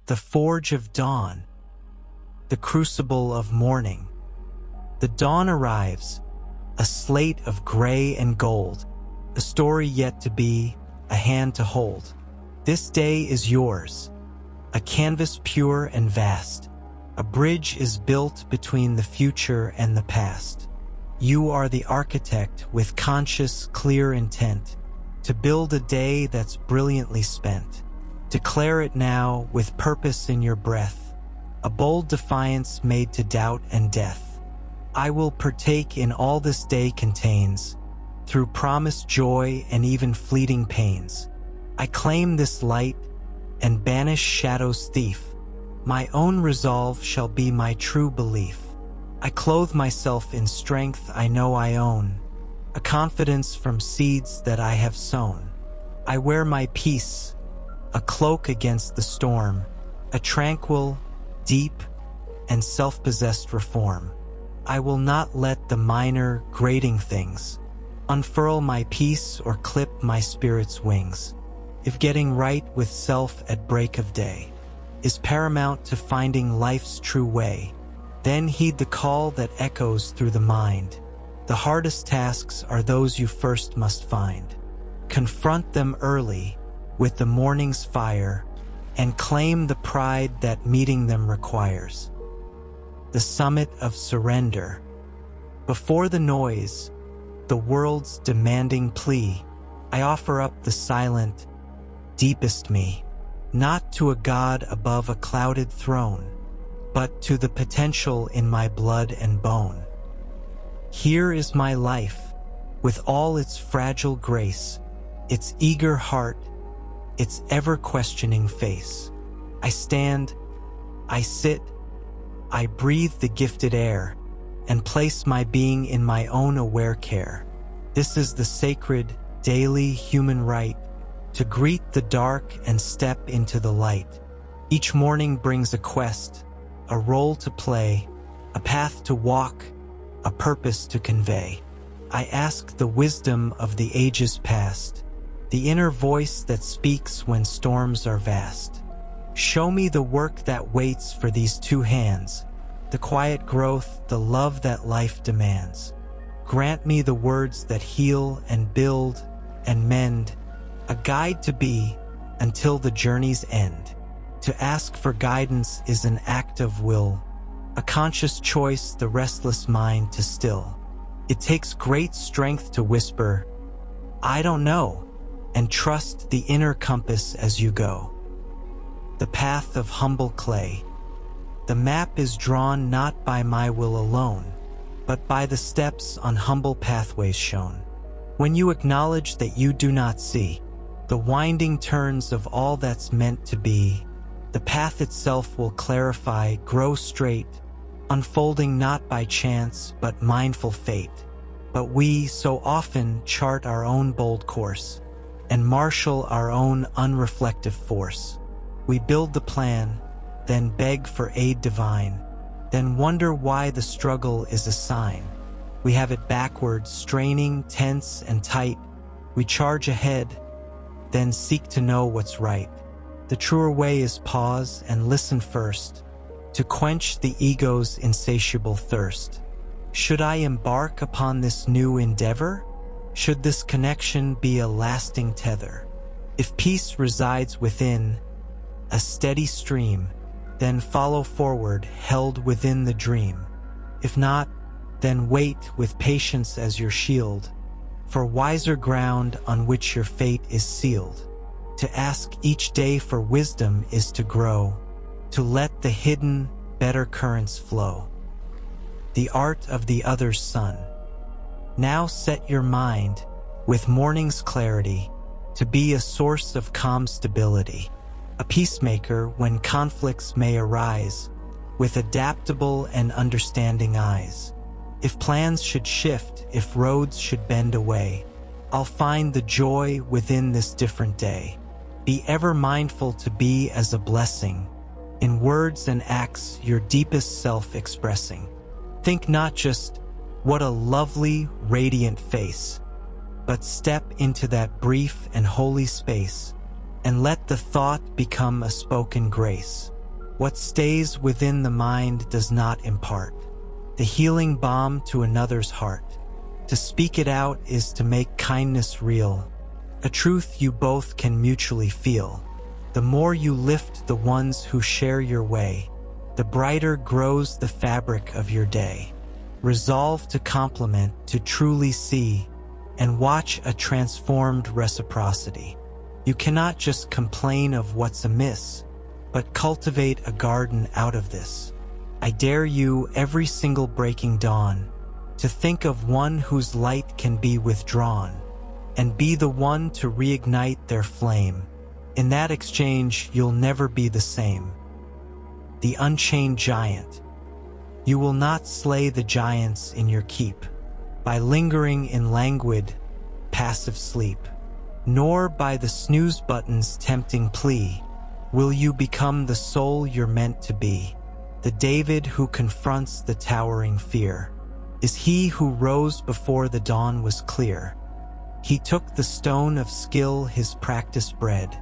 the forge of dawn, the crucible of morning. The dawn arrives, a slate of gray and gold, a story yet to be, a hand to hold. This day is yours, a canvas pure and vast. A bridge is built between the future and the past. You are the architect with conscious, clear intent to build a day that's brilliantly spent. Declare it now with purpose in your breath, a bold defiance made to doubt and death. I will partake in all this day contains, through promised joy and even fleeting pains. I claim this light and banish shadow's thief. My own resolve shall be my true belief. I clothe myself in strength I know I own, a confidence from seeds that I have sown. I wear my peace, a cloak against the storm, a tranquil, deep, and self-possessed reform. I will not let the minor, grating things unfurl my peace or clip my spirit's wings. If getting right with self at break of day is paramount to finding life's true way, then heed the call that echoes through the mind. The hardest tasks are those you first must find. Confront them early with the morning's fire and claim the pride that meeting them requires. The summit of surrender. Before the noise, the world's demanding plea, I offer up the silent, deepest me, not to a God above a clouded throne, but to the potential in my blood and bone. Here is my life, with all its fragile grace, its eager heart, its ever-questioning face. I stand, I sit, I breathe the gifted air, and place my being in my own aware care. This is the sacred, daily human right, to greet the dark and step into the light. Each morning brings a quest, a role to play, a path to walk, a purpose to convey. I ask the wisdom of the ages past, the inner voice that speaks when storms are vast. Show me the work that waits for these two hands, the quiet growth, the love that life demands. Grant me the words that heal and build and mend, a guide to be until the journey's end. To ask for guidance is an act of will, a conscious choice the restless mind to still. It takes great strength to whisper, I don't know, and trust the inner compass as you go. The path of humble clay. The map is drawn not by my will alone, but by the steps on humble pathways shown. When you acknowledge that you do not see the winding turns of all that's meant to be, the path itself will clarify, grow straight, unfolding not by chance but mindful fate. But we so often chart our own bold course and marshal our own unreflective force. We build the plan, then beg for aid divine, then wonder why the struggle is a sign. We have it backwards, straining, tense, and tight. We charge ahead, then seek to know what's right. The truer way is pause and listen first, to quench the ego's insatiable thirst. Should I embark upon this new endeavor? Should this connection be a lasting tether? If peace resides within, a steady stream, then follow forward, held within the dream. If not, then wait with patience as your shield, for wiser ground on which your fate is sealed. To ask each day for wisdom is to grow, to let the hidden, better currents flow. The art of the other's sun. Now set your mind, with morning's clarity, to be a source of calm stability, a peacemaker when conflicts may arise, with adaptable and understanding eyes. If plans should shift, if roads should bend away, I'll find the joy within this different day. Be ever mindful to be as a blessing, in words and acts your deepest self expressing. Think not just, what a lovely, radiant face, but step into that brief and holy space, and let the thought become a spoken grace. What stays within the mind does not impart the healing balm to another's heart. To speak it out is to make kindness real, a truth you both can mutually feel. The more you lift the ones who share your way, the brighter grows the fabric of your day. Resolve to compliment, to truly see, and watch a transformed reciprocity. You cannot just complain of what's amiss, but cultivate a garden out of this. I dare you every single breaking dawn to think of one whose light can be withdrawn, and be the one to reignite their flame. In that exchange, you'll never be the same. The unchained giant. You will not slay the giants in your keep by lingering in languid, passive sleep, nor by the snooze button's tempting plea will you become the soul you're meant to be. The David who confronts the towering fear is he who rose before the dawn was clear. He took the stone of skill his practice bred,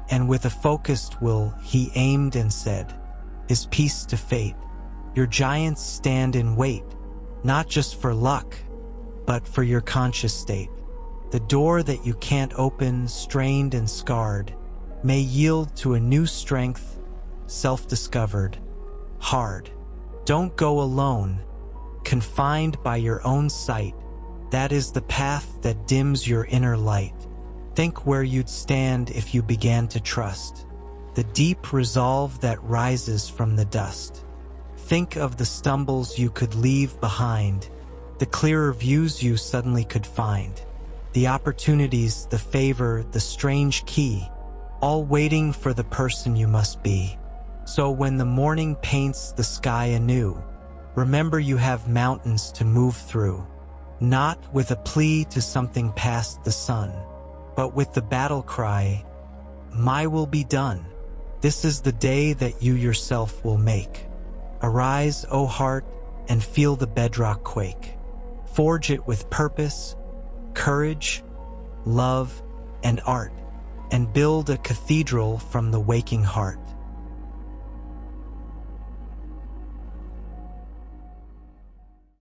and with a focused will he aimed and said, his peace to fate. Your giants stand in wait, not just for luck, but for your conscious state. The door that you can't open, strained and scarred, may yield to a new strength, self-discovered. Hard. Don't go alone, confined by your own sight. That is the path that dims your inner light. Think where you'd stand if you began to trust the deep resolve that rises from the dust. Think of the stumbles you could leave behind, the clearer views you suddenly could find, the opportunities, the favor, the strange key, all waiting for the person you must be. So when the morning paints the sky anew, remember you have mountains to move through, not with a plea to something past the sun, but with the battle cry, my will be done. This is the day that you yourself will make. Arise, O heart, and feel the bedrock quake. Forge it with purpose, courage, love, and art, and build a cathedral from the waking heart.